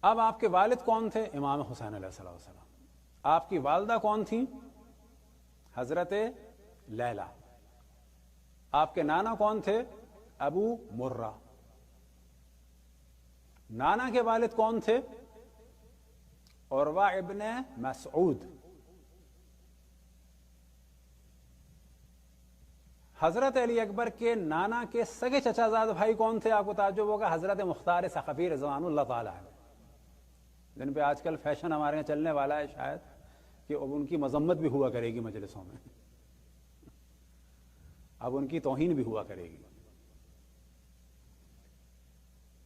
اب آپ کے والد کون تھے؟ امام حسین علیہ السلام. آپ کی والدہ کون تھیں؟ حضرت لیلا. آپ کے نانا کون تھے؟ ابو مرہ. نانا کے والد کون تھے؟ عروہ ابن مسعود. حضرت علی اکبر کے نانا کے سگے چچا زاد بھائی کون تھے؟ آپ کو تعجب ہوگا، حضرت مختار ثقفی رضوان اللہ تعالی عنہ، جن پہ آج کل فیشن ہمارے یہاں چلنے والا ہے شاید کہ اب ان کی مذمت بھی ہوا کرے گی مجلسوں میں، اب ان کی توہین بھی ہوا کرے گی.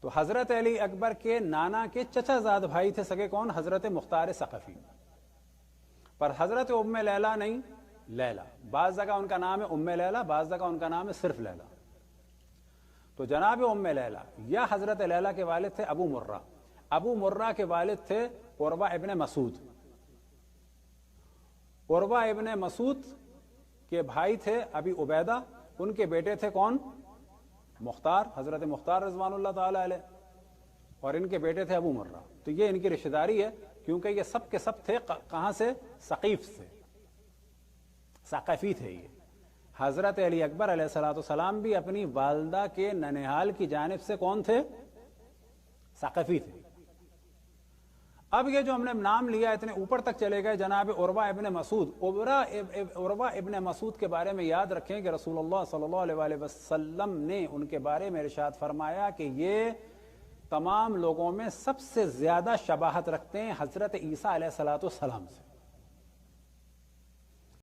تو حضرت علی اکبر کے نانا کے چچا زاد بھائی تھے سگے کون؟ حضرت مختار ثقفی. پر حضرت ام لیلا نہیں، لیلا. بعض جگہ ان کا نام ہے ام لیلا، بعض جگہ ان کا نام ہے صرف لیلا. تو جناب ام لیلا یا حضرت لیلا کے والد تھے ابو مرہ. ابو مرہ کے والد تھے عروہ ابن مسعود. عروہ ابن مسعود کے بھائی تھے ابی عبیدہ، ان کے بیٹے تھے کون؟ مختار، حضرت مختار رضوان اللہ تعالی علیہ، اور ان کے بیٹے تھے ابو مرہ. تو یہ ان کی رشتہ داری ہے، کیونکہ یہ سب کے سب تھے کہاں سے؟ ثقیف سے، ثقفی تھے یہ. حضرت علی اکبر علیہ السلام بھی اپنی والدہ کے ننہال کی جانب سے کون تھے؟ ثقفی تھے. اب یہ جو ہم نے نام لیا اتنے اوپر تک چلے گئے، جناب عروہ ابن مسعود. عروہ ابن مسعود کے بارے میں یاد رکھیں کہ رسول اللہ صلی اللہ علیہ وآلہ وسلم نے ان کے بارے میں ارشاد فرمایا کہ یہ تمام لوگوں میں سب سے زیادہ شباہت رکھتے ہیں حضرت عیسیٰ علیہ السلام سے.